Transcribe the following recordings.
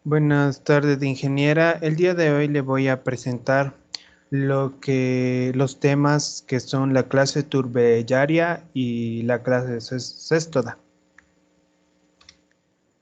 Buenas tardes, ingeniera. El día de hoy le voy a presentar los temas que son la clase turbellaria y la clase céstoda.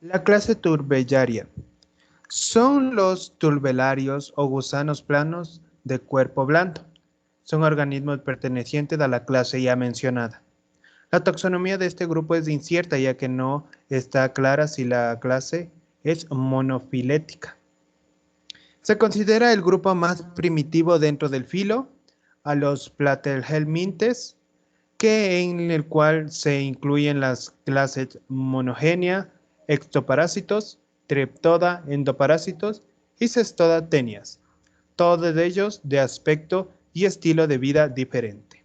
La clase turbellaria son los turbellarios o gusanos planos de cuerpo blando. Son organismos pertenecientes a la clase ya mencionada. La taxonomía de este grupo es incierta, ya que no está clara si la clase es monofilética. Se considera el grupo más primitivo dentro del filo a los platyhelminthes, que en el cual se incluyen las clases monogenia, ectoparásitos, triptoda, endoparásitos y cestoda tenias, todos ellos de aspecto y estilo de vida diferente.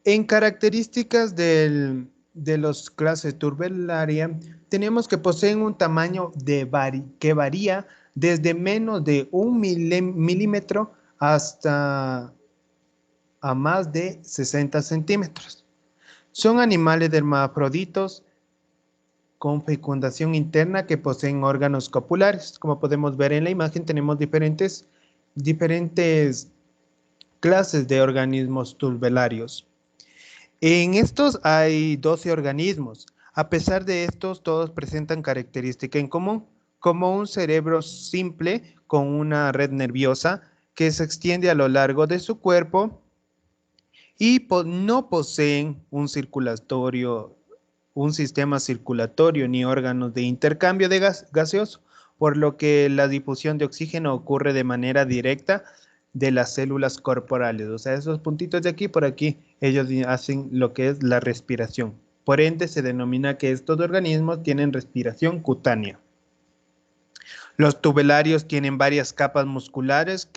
En características de los clases Turbellaria, tenemos que poseen un tamaño que varía desde menos de un milímetro hasta a más de 60 centímetros. Son animales hermafroditos con fecundación interna que poseen órganos copulares. Como podemos ver en la imagen, tenemos diferentes clases de organismos turbellarios. En estos hay 12 organismos. A pesar de estos, todos presentan características en común, como un cerebro simple con una red nerviosa que se extiende a lo largo de su cuerpo y no poseen un sistema circulatorio ni órganos de intercambio de gaseoso, por lo que la difusión de oxígeno ocurre de manera directa de las células corporales. O sea, esos puntitos de aquí por aquí, ellos hacen lo que es la respiración. Por ende, se denomina que estos organismos tienen respiración cutánea. Los tubularios tienen varias capas musculares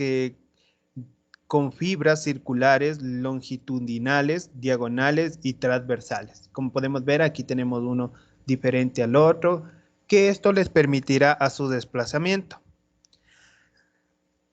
con fibras circulares, longitudinales, diagonales y transversales. Como podemos ver, aquí tenemos uno diferente al otro, que esto les permitirá a su desplazamiento.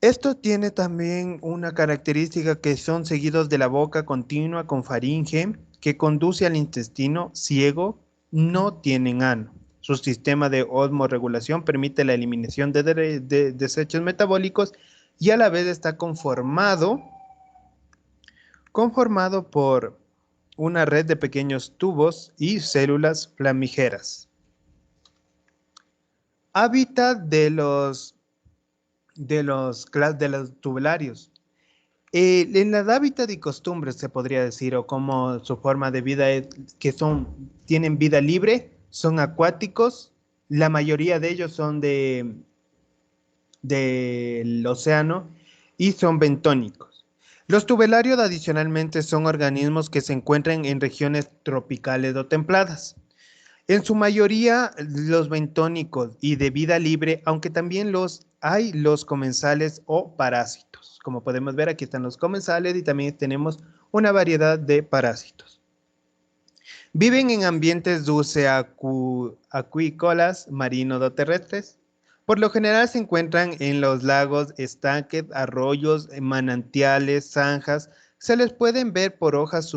Esto tiene también una característica que son seguidos de la boca continua con faringe que conduce al intestino ciego, no tienen ano. Su sistema de osmorregulación permite la eliminación de desechos metabólicos y a la vez está conformado por una red de pequeños tubos y células flamígeras. Hábitat de los tubularios. En el hábitat y costumbres se podría decir, o como su forma de vida es que tienen vida libre, son acuáticos, la mayoría de ellos son del océano y son bentónicos. Los tubularios adicionalmente son organismos que se encuentran en regiones tropicales o templadas. En su mayoría los bentónicos y de vida libre, aunque también hay los comensales o parásitos. Como podemos ver, aquí están los comensales y también tenemos una variedad de parásitos. Viven en ambientes acuícolas, marinos o terrestres. Por lo general se encuentran en los lagos, estanques, arroyos, manantiales, zanjas. Se les pueden ver por hojas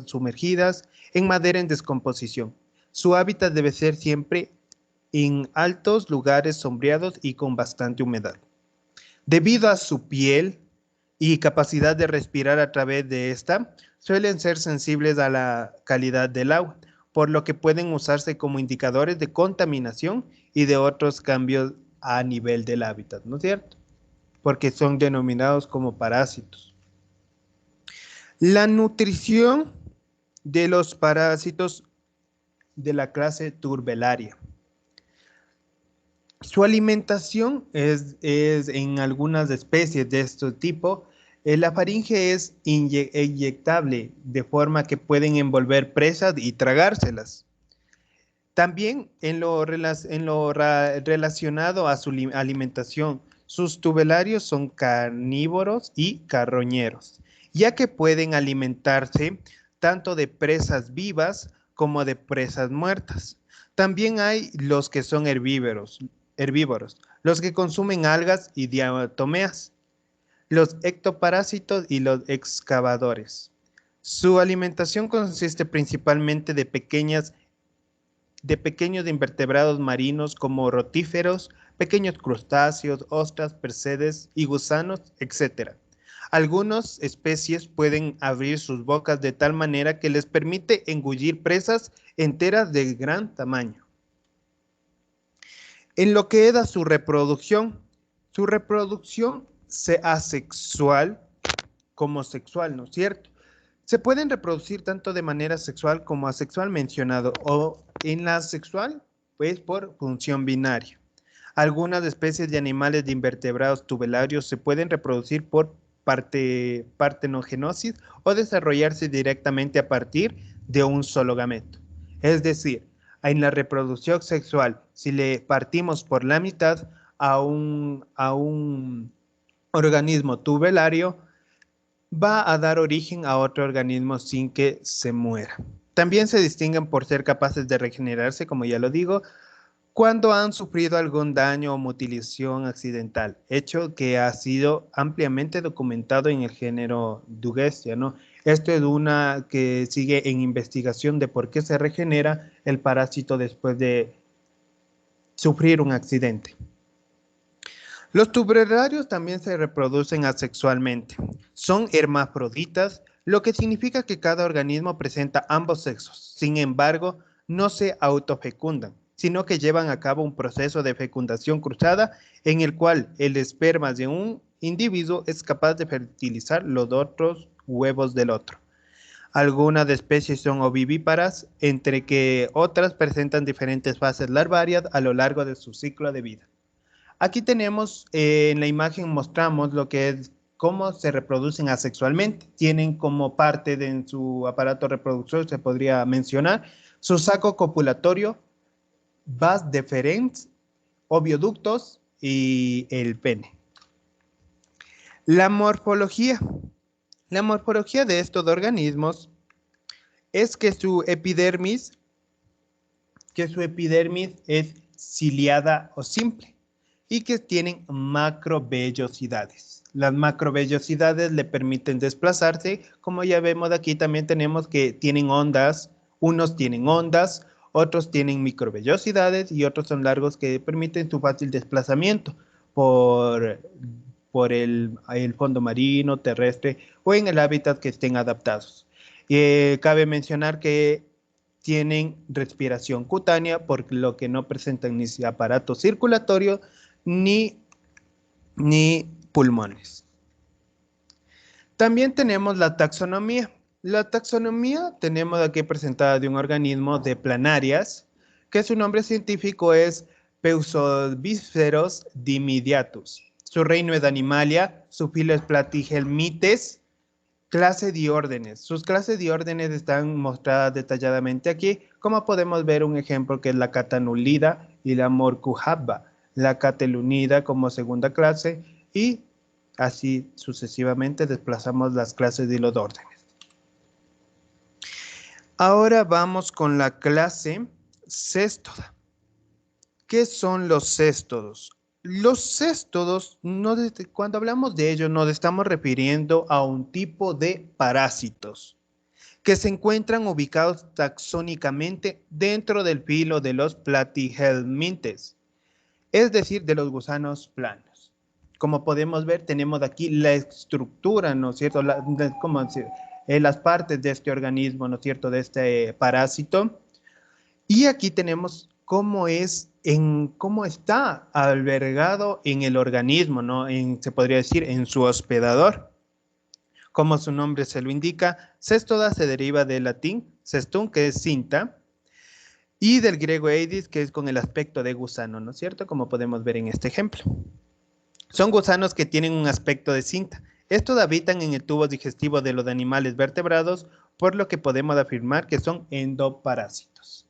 sumergidas en madera en descomposición. Su hábitat debe ser siempre en altos lugares sombreados y con bastante humedad. Debido a su piel y capacidad de respirar a través de esta, suelen ser sensibles a la calidad del agua, por lo que pueden usarse como indicadores de contaminación y de otros cambios a nivel del hábitat, ¿no es cierto? Porque son denominados como parásitos. La nutrición de los parásitos de la clase Turbellaria. Su alimentación es en algunas especies de este tipo. La faringe es inyectable de forma que pueden envolver presas y tragárselas. También relacionado a su alimentación, sus tubularios son carnívoros y carroñeros, ya que pueden alimentarse tanto de presas vivas como de presas muertas. También hay los que son herbívoros, los que consumen algas y diatomeas, los ectoparásitos y los excavadores. Su alimentación consiste principalmente de pequeñas de pequeños invertebrados marinos como rotíferos, pequeños crustáceos, ostras, percebes y gusanos, etc. Algunas especies pueden abrir sus bocas de tal manera que les permite engullir presas enteras de gran tamaño. En lo que es a su reproducción sea asexual como sexual, ¿no es cierto? Se pueden reproducir tanto de manera sexual como asexual mencionado, o en la sexual, pues por función binaria. Algunas especies de animales de invertebrados tubularios se pueden reproducir por partenogenosis o desarrollarse directamente a partir de un solo gameto. Es decir, en la reproducción sexual, si le partimos por la mitad a un organismo tubulario, va a dar origen a otro organismo sin que se muera. También se distinguen por ser capaces de regenerarse, como ya lo digo, cuando han sufrido algún daño o mutilación accidental, hecho que ha sido ampliamente documentado en el género Dugestia, ¿no? Esto es una que sigue en investigación de por qué se regenera el parásito después de sufrir un accidente. Los tubularios también se reproducen asexualmente. Son hermafroditas, lo que significa que cada organismo presenta ambos sexos. Sin embargo, no se autofecundan, sino que llevan a cabo un proceso de fecundación cruzada en el cual el esperma de un individuo es capaz de fertilizar los otros huevos del otro. Algunas especies son ovivíparas, entre que otras presentan diferentes fases larvarias a lo largo de su ciclo de vida. Aquí tenemos, en la imagen mostramos lo que es cómo se reproducen asexualmente. Tienen como parte de su aparato reproductor, se podría mencionar, su saco copulatorio, vas deferens, ovioductos y el pene. La morfología. La morfología de estos organismos es que su epidermis es ciliada o simple y que tienen macrovellosidades. Las macrovellosidades le permiten desplazarse, como ya vemos aquí también tenemos que tienen ondas, unos tienen ondas, otros tienen microvellosidades y otros son largos que permiten su fácil desplazamiento por el fondo marino, terrestre o en el hábitat que estén adaptados. Cabe mencionar que tienen respiración cutánea, por lo que no presentan ni aparato circulatorio ni pulmones. También tenemos la taxonomía. La taxonomía tenemos aquí presentada de un organismo de planarias, que su nombre científico es Peucebiferos dimidiatus. Su reino es Animalia, su filo es Platyhelmintes, clase de órdenes. Sus clases de órdenes están mostradas detalladamente aquí, como podemos ver un ejemplo que es la Catanulida y la Morcuhabba, la Catelunida como segunda clase y así sucesivamente desplazamos las clases de los órdenes. Ahora vamos con la clase céstoda. ¿Qué son los céstodos? Los céstodos, cuando hablamos de ellos, nos estamos refiriendo a un tipo de parásitos que se encuentran ubicados taxónicamente dentro del filo de los platyhelmintes, es decir, de los gusanos planos. Como podemos ver, tenemos aquí la estructura, ¿no es cierto? Las partes de este organismo, ¿no es cierto? De este parásito. Y aquí tenemos cómo está albergado en el organismo, ¿no? Se podría decir en su hospedador. Como su nombre se lo indica, céstoda se deriva del latín cestum, que es cinta, y del griego eidis, que es con el aspecto de gusano, ¿no es cierto? Como podemos ver en este ejemplo. Son gusanos que tienen un aspecto de cinta. Estos habitan en el tubo digestivo de los animales vertebrados, por lo que podemos afirmar que son endoparásitos.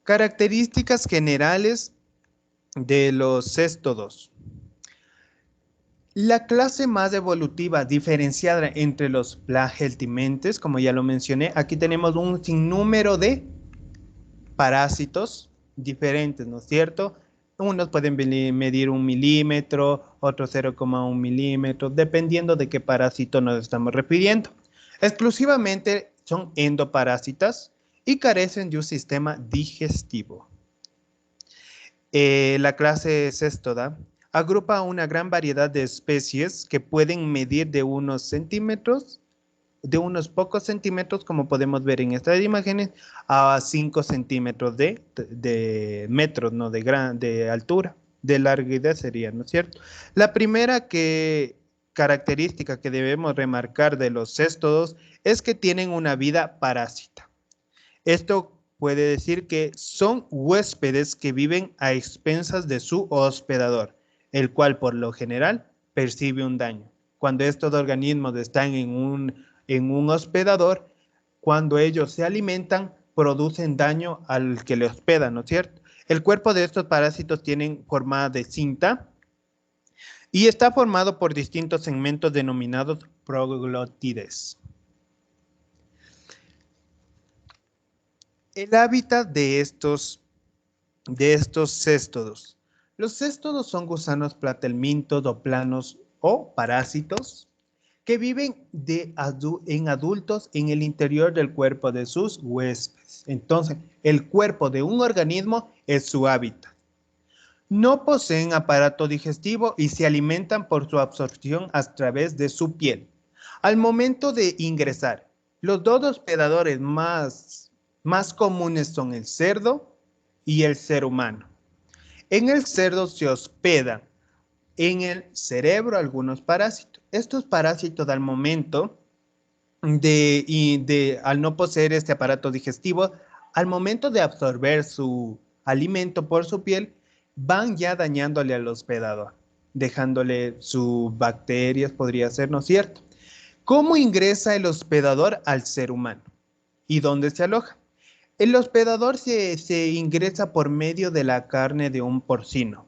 Características generales de los céstodos. La clase más evolutiva diferenciada entre los plageltimentes, como ya lo mencioné, aquí tenemos un sinnúmero de parásitos diferentes, ¿no es cierto? Unos pueden medir 1 milímetro, otros 0,1 milímetros, dependiendo de qué parásito nos estamos refiriendo. Exclusivamente son endoparásitas y carecen de un sistema digestivo. La clase Cestoda agrupa una gran variedad de especies que pueden medir de unos centímetros, de unos pocos centímetros, como podemos ver en estas imágenes, a 5 centímetros de metros, ¿no? De altura, de larguedad sería, ¿no es cierto? La primera característica que debemos remarcar de los céstodos es que tienen una vida parásita. Esto puede decir que son huéspedes que viven a expensas de su hospedador, el cual por lo general percibe un daño. Cuando estos organismos están en un hospedador, cuando ellos se alimentan, producen daño al que le hospeda, ¿no es cierto? El cuerpo de estos parásitos tiene forma de cinta y está formado por distintos segmentos denominados proglotides. El hábitat de estos céstodos. Los céstodos son gusanos platelmintos o planos o parásitos que viven en adultos en el interior del cuerpo de sus huéspedes. Entonces, el cuerpo de un organismo es su hábitat. No poseen aparato digestivo y se alimentan por su absorción a través de su piel. Al momento de ingresar, los dos hospedadores más comunes son el cerdo y el ser humano. En el cerdo se hospedan en el cerebro algunos parásitos. Estos parásitos al momento al no poseer este aparato digestivo, al momento de absorber su alimento por su piel, van ya dañándole al hospedador, dejándole sus bacterias, podría ser, ¿no es cierto? ¿Cómo ingresa el hospedador al ser humano? ¿Y dónde se aloja? El hospedador se ingresa por medio de la carne de un porcino.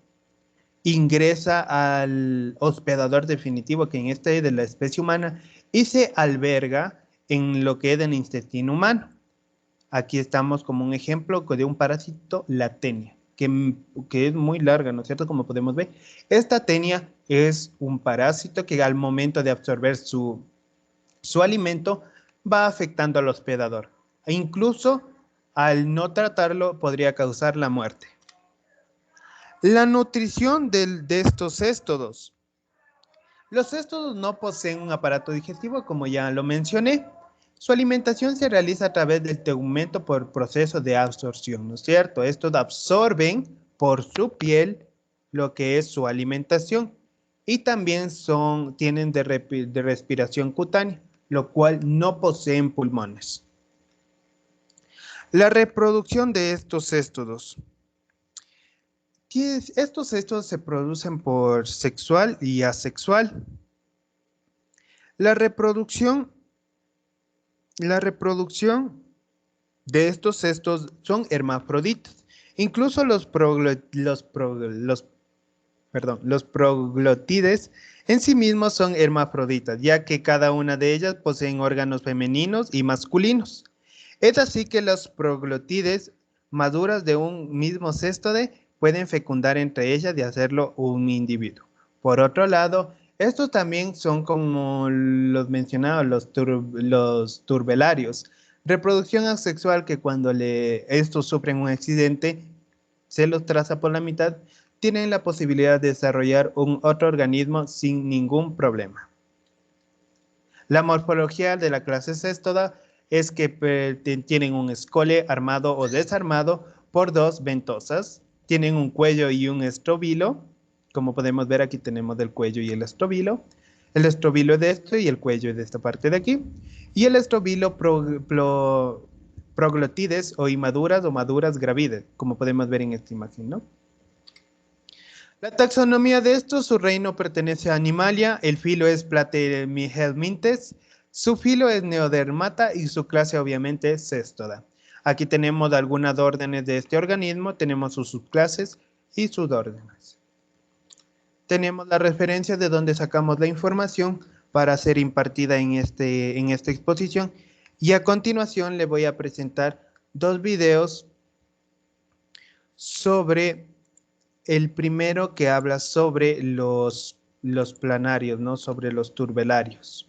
Ingresa al hospedador definitivo, que en este es de la especie humana, y se alberga en lo que es el intestino humano. Aquí estamos como un ejemplo de un parásito, la tenia, que es muy larga, ¿no es cierto? Como podemos ver. Esta tenia es un parásito que al momento de absorber su alimento va afectando al hospedador. E incluso al no tratarlo podría causar la muerte. La nutrición de estos céstodos. Los céstodos no poseen un aparato digestivo, como ya lo mencioné. Su alimentación se realiza a través del tegumento por proceso de absorción, ¿no es cierto? Estos absorben por su piel lo que es su alimentación y también tienen de respiración cutánea, lo cual no poseen pulmones. La reproducción de estos céstodos. Estos céstodos se producen por sexual y asexual. La reproducción de estos cestos son hermafroditas. Incluso los proglotides en sí mismos son hermafroditas, ya que cada una de ellas poseen órganos femeninos y masculinos. Es así que los proglotides maduras de un mismo céstode pueden fecundar entre ellas y hacerlo un individuo. Por otro lado, estos también son como los mencionados, los turbelarios. Reproducción asexual que cuando estos sufren un accidente, se los traza por la mitad, tienen la posibilidad de desarrollar un otro organismo sin ningún problema. La morfología de la clase Cestoda es que tienen un escole armado o desarmado por dos ventosas, tienen un cuello y un estrobilo. Como podemos ver, aquí tenemos el cuello y el estrobilo. El estrobilo es de esto y el cuello es de esta parte de aquí. Y el estrobilo proglotides o inmaduras o maduras gravides, como podemos ver en esta imagen, ¿no? La taxonomía de estos, su reino pertenece a Animalia, el filo es Platyhelminthes, su filo es Neodermata y su clase obviamente es Cestoda. Aquí tenemos algunas órdenes de este organismo, tenemos sus subclases y sus órdenes. Tenemos la referencia de donde sacamos la información para ser impartida en esta exposición y a continuación le voy a presentar dos videos sobre el primero que habla sobre los planarios, ¿no? Sobre los turbelarios.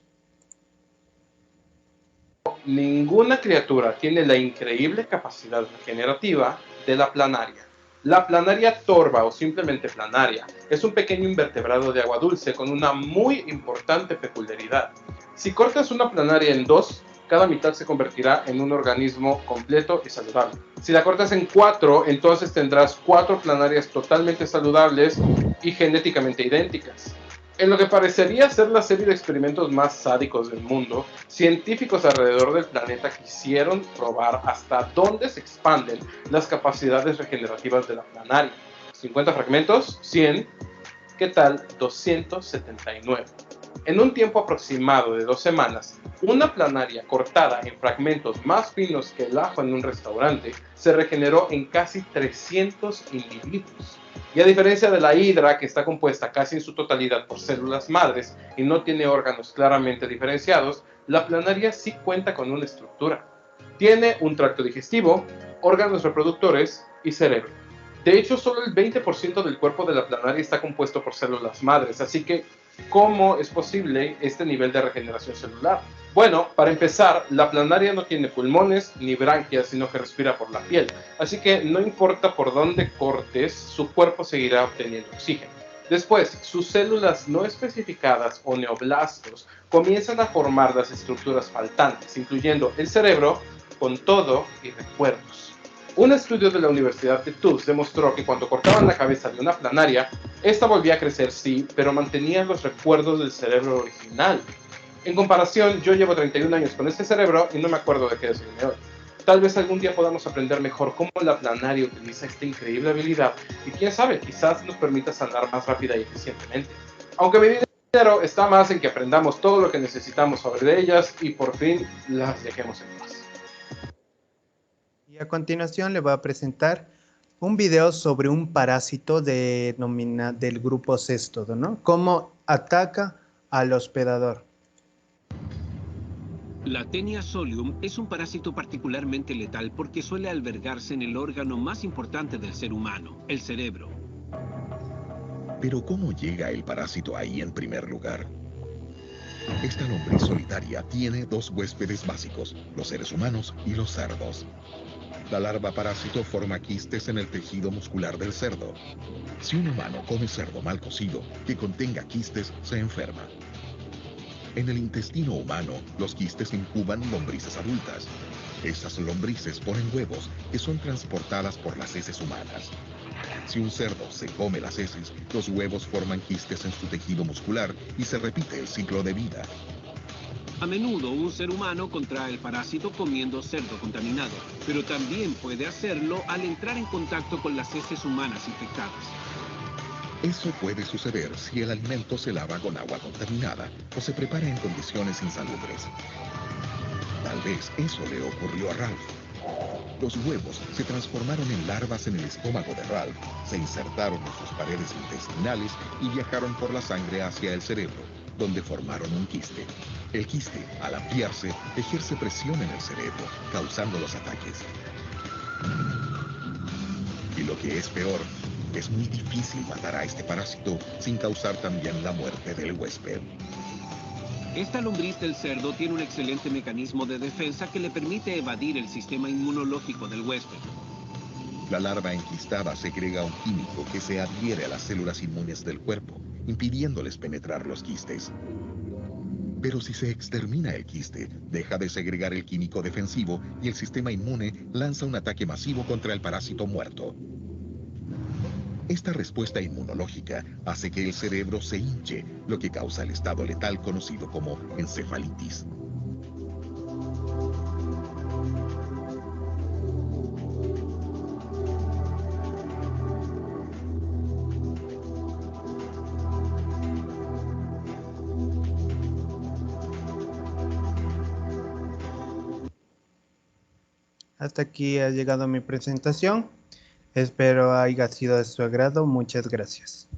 Ninguna criatura tiene la increíble capacidad regenerativa de la planaria. La planaria torva o simplemente planaria es un pequeño invertebrado de agua dulce con una muy importante peculiaridad. Si cortas una planaria en dos, cada mitad se convertirá en un organismo completo y saludable. Si la cortas en cuatro, entonces tendrás cuatro planarias totalmente saludables y genéticamente idénticas. En lo que parecería ser la serie de experimentos más sádicos del mundo, científicos alrededor del planeta quisieron probar hasta dónde se expanden las capacidades regenerativas de la planaria. 50 fragmentos, 100, ¿qué tal 279? En un tiempo aproximado de 2 semanas, una planaria cortada en fragmentos más finos que el ajo en un restaurante se regeneró en casi 300 individuos. Y a diferencia de la hidra, que está compuesta casi en su totalidad por células madres y no tiene órganos claramente diferenciados, la planaria sí cuenta con una estructura. Tiene un tracto digestivo, órganos reproductores y cerebro. De hecho, solo el 20% del cuerpo de la planaria está compuesto por células madres, así que ¿cómo es posible este nivel de regeneración celular? Bueno, para empezar, la planaria no tiene pulmones ni branquias, sino que respira por la piel, así que no importa por dónde cortes, su cuerpo seguirá obteniendo oxígeno. Después, sus células no especificadas o neoblastos comienzan a formar las estructuras faltantes, incluyendo el cerebro, con todo y recuerdos. Un estudio de la Universidad de Tufts demostró que cuando cortaban la cabeza de una planaria, esta volvía a crecer, sí, pero mantenía los recuerdos del cerebro original. En comparación, yo llevo 31 años con este cerebro y no me acuerdo de qué desayuné hoy. Tal vez algún día podamos aprender mejor cómo la planaria utiliza esta increíble habilidad y quién sabe, quizás nos permita sanar más rápida y eficientemente. Aunque mi dinero está más en que aprendamos todo lo que necesitamos sobre ellas y por fin las dejemos en paz. Y a continuación le voy a presentar un video sobre un parásito del grupo Cestodo, ¿no? Cómo ataca al hospedador. La Taenia solium es un parásito particularmente letal porque suele albergarse en el órgano más importante del ser humano, el cerebro. Pero ¿cómo llega el parásito ahí en primer lugar? Esta lombriz solitaria tiene dos huéspedes básicos, los seres humanos y los cerdos. La larva parásito forma quistes en el tejido muscular del cerdo. Si un humano come cerdo mal cocido que contenga quistes, se enferma. En el intestino humano, los quistes incuban lombrices adultas. Estas lombrices ponen huevos que son transportadas por las heces humanas. Si un cerdo se come las heces, los huevos forman quistes en su tejido muscular y se repite el ciclo de vida. A menudo un ser humano contrae el parásito comiendo cerdo contaminado, pero también puede hacerlo al entrar en contacto con las heces humanas infectadas. Eso puede suceder si el alimento se lava con agua contaminada o se prepara en condiciones insalubres. Tal vez eso le ocurrió a Ralph. Los huevos se transformaron en larvas en el estómago de Ralph, se insertaron en sus paredes intestinales y viajaron por la sangre hacia el cerebro, donde formaron un quiste. El quiste, al ampliarse, ejerce presión en el cerebro, causando los ataques. Y lo que es peor, es muy difícil matar a este parásito sin causar también la muerte del huésped. Esta lombriz del cerdo tiene un excelente mecanismo de defensa que le permite evadir el sistema inmunológico del huésped. La larva enquistada segrega un químico que se adhiere a las células inmunes del cuerpo, impidiéndoles penetrar los quistes. Pero si se extermina el quiste, deja de segregar el químico defensivo y el sistema inmune lanza un ataque masivo contra el parásito muerto. Esta respuesta inmunológica hace que el cerebro se hinche, lo que causa el estado letal conocido como encefalitis. Hasta aquí ha llegado mi presentación. Espero haya sido de su agrado. Muchas gracias.